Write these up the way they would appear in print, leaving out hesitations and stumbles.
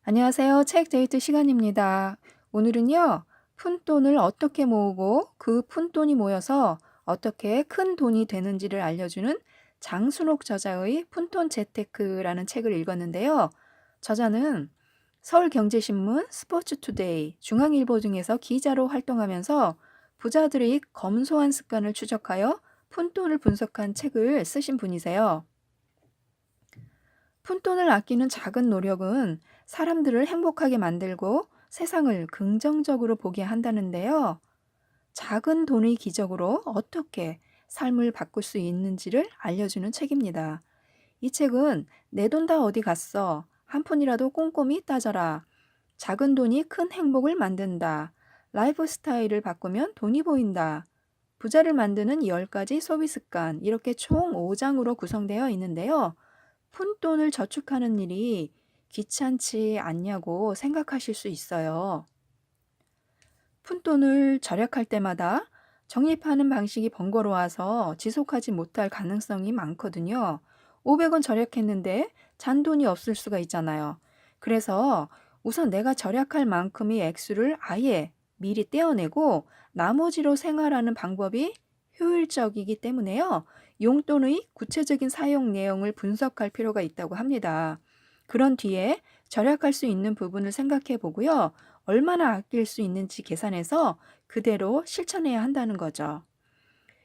안녕하세요. 책 데이트 시간입니다. 오늘은요, 푼돈을 어떻게 모으고 그 푼돈이 모여서 어떻게 큰 돈이 되는지를 알려주는 장순옥 저자의 푼돈 재테크라는 책을 읽었는데요. 저자는 서울경제신문, 스포츠투데이, 중앙일보 등에서 기자로 활동하면서 부자들의 검소한 습관을 추적하여 푼돈을 분석한 책을 쓰신 분이세요. 푼돈을 아끼는 작은 노력은 사람들을 행복하게 만들고 세상을 긍정적으로 보게 한다는데요. 작은 돈의 기적으로 어떻게 삶을 바꿀 수 있는지를 알려주는 책입니다. 이 책은 내 돈 다 어디 갔어? 한 푼이라도 꼼꼼히 따져라. 작은 돈이 큰 행복을 만든다. 라이프 스타일을 바꾸면 돈이 보인다. 부자를 만드는 10가지 소비 습관. 이렇게 총 5장으로 구성되어 있는데요. 푼돈을 저축하는 일이 귀찮지 않냐고 생각하실 수 있어요. 푼돈을 절약할 때마다 적립하는 방식이 번거로워서 지속하지 못할 가능성이 많거든요. 500원 절약했는데 잔돈이 없을 수가 있잖아요. 그래서 우선 내가 절약할 만큼의 액수를 아예 미리 떼어내고 나머지로 생활하는 방법이 효율적이기 때문에요. 용돈의 구체적인 사용 내용을 분석할 필요가 있다고 합니다. 그런 뒤에 절약할 수 있는 부분을 생각해 보고요. 얼마나 아낄 수 있는지 계산해서 그대로 실천해야 한다는 거죠.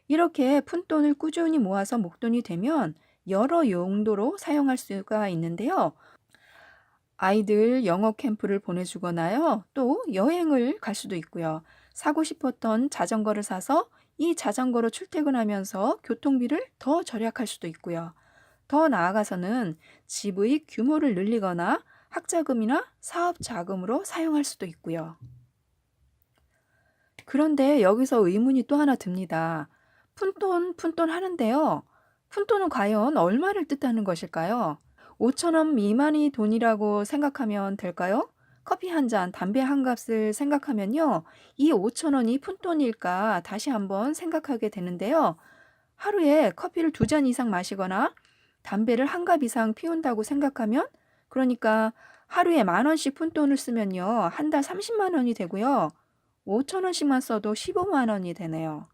이렇게 푼돈을 꾸준히 모아서 목돈이 되면 여러 용도로 사용할 수가 있는데요. 아이들 영어 캠프를 보내주거나요. 또 여행을 갈 수도 있고요. 사고 싶었던 자전거를 사서 이 자전거로 출퇴근하면서 교통비를 더 절약할 수도 있고요. 더 나아가서는 집의 규모를 늘리거나 학자금이나 사업 자금으로 사용할 수도 있고요. 그런데 여기서 의문이 또 하나 듭니다. 푼돈 하는데요. 푼돈은 과연 얼마를 뜻하는 것일까요? 5천 원 미만이 돈이라고 생각하면 될까요? 커피 한 잔, 담배 한 값을 생각하면요. 이 5천 원이 푼돈일까 다시 한번 생각하게 되는데요. 하루에 커피를 2잔 이상 마시거나 담배를 한 갑 이상 피운다고 생각하면 그러니까 하루에 10,000원씩 푼돈을 쓰면요. 한 달 30만 원이 되고요. 5천 원씩만 써도 15만 원이 되네요.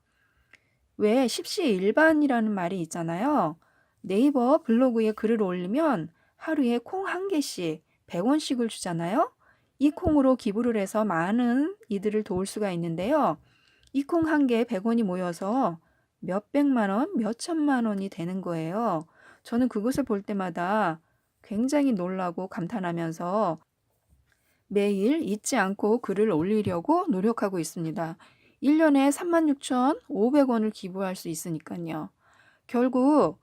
왜 십시일반이라는 말이 있잖아요. 네이버 블로그에 글을 올리면 하루에 콩 한 개씩 100원씩을 주잖아요. 이 콩으로 기부를 해서 많은 이들을 도울 수가 있는데요. 이 콩 한 개에 100원이 모여서 몇백만 원, 몇천만 원이 되는 거예요. 저는 그것을 볼 때마다 굉장히 놀라고 감탄하면서 매일 잊지 않고 글을 올리려고 노력하고 있습니다. 1년에 36,500원을 기부할 수 있으니까요. 결국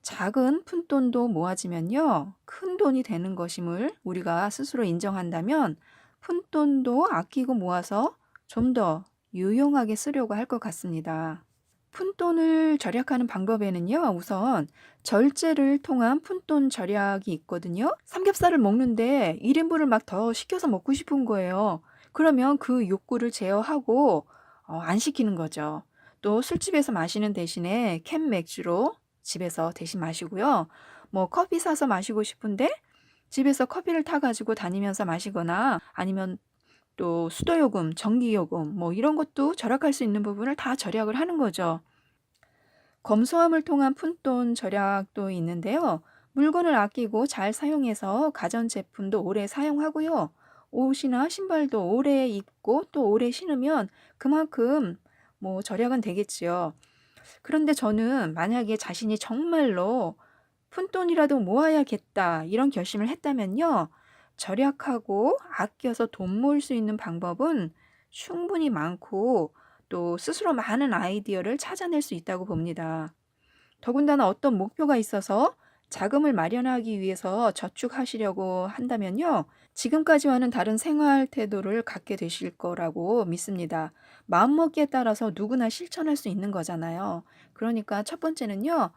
작은 푼돈도 모아지면요. 큰 돈이 되는 것임을 우리가 스스로 인정한다면 푼돈도 아끼고 모아서 좀 더 유용하게 쓰려고 할 것 같습니다. 푼돈을 절약하는 방법에는요. 우선 절제를 통한 푼돈 절약이 있거든요. 삼겹살을 먹는데 1인분을 막 더 시켜서 먹고 싶은 거예요. 그러면 그 욕구를 제어하고 안 시키는 거죠. 또 술집에서 마시는 대신에 캔 맥주로 집에서 대신 마시고요. 뭐 커피 사서 마시고 싶은데 집에서 커피를 타가지고 다니면서 마시거나 아니면 또 수도요금, 전기요금 뭐 이런 것도 절약할 수 있는 부분을 다 절약을 하는 거죠. 검소함을 통한 푼돈 절약도 있는데요. 물건을 아끼고 잘 사용해서 가전제품도 오래 사용하고요. 옷이나 신발도 오래 입고 또 오래 신으면 그만큼 뭐 절약은 되겠지요. 그런데 저는 만약에 자신이 정말로 푼돈이라도 모아야겠다 이런 결심을 했다면요. 절약하고 아껴서 돈 모을 수 있는 방법은 충분히 많고 또 스스로 많은 아이디어를 찾아낼 수 있다고 봅니다. 더군다나 어떤 목표가 있어서 자금을 마련하기 위해서 저축하시려고 한다면요. 지금까지와는 다른 생활 태도를 갖게 되실 거라고 믿습니다. 마음먹기에 따라서 누구나 실천할 수 있는 거잖아요. 그러니까 첫 번째는요.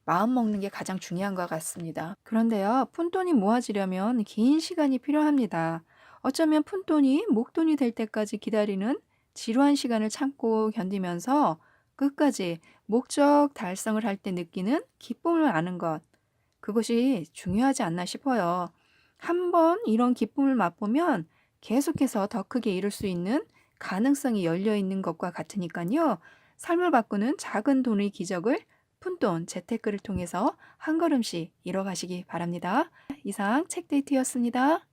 마음 먹는 게 가장 중요한 것 같습니다. 그런데요, 푼돈이 모아지려면 긴 시간이 필요합니다. 어쩌면 푼돈이 목돈이 될 때까지 기다리는 지루한 시간을 참고 견디면서 끝까지 목적 달성을 할 때 느끼는 기쁨을 아는 것, 그것이 중요하지 않나 싶어요. 한번 이런 기쁨을 맛보면 계속해서 더 크게 이룰 수 있는 가능성이 열려 있는 것과 같으니까요. 삶을 바꾸는 작은 돈의 기적을 푼돈 재테크를 통해서 한 걸음씩 이뤄가시기 바랍니다. 이상 책데이트였습니다.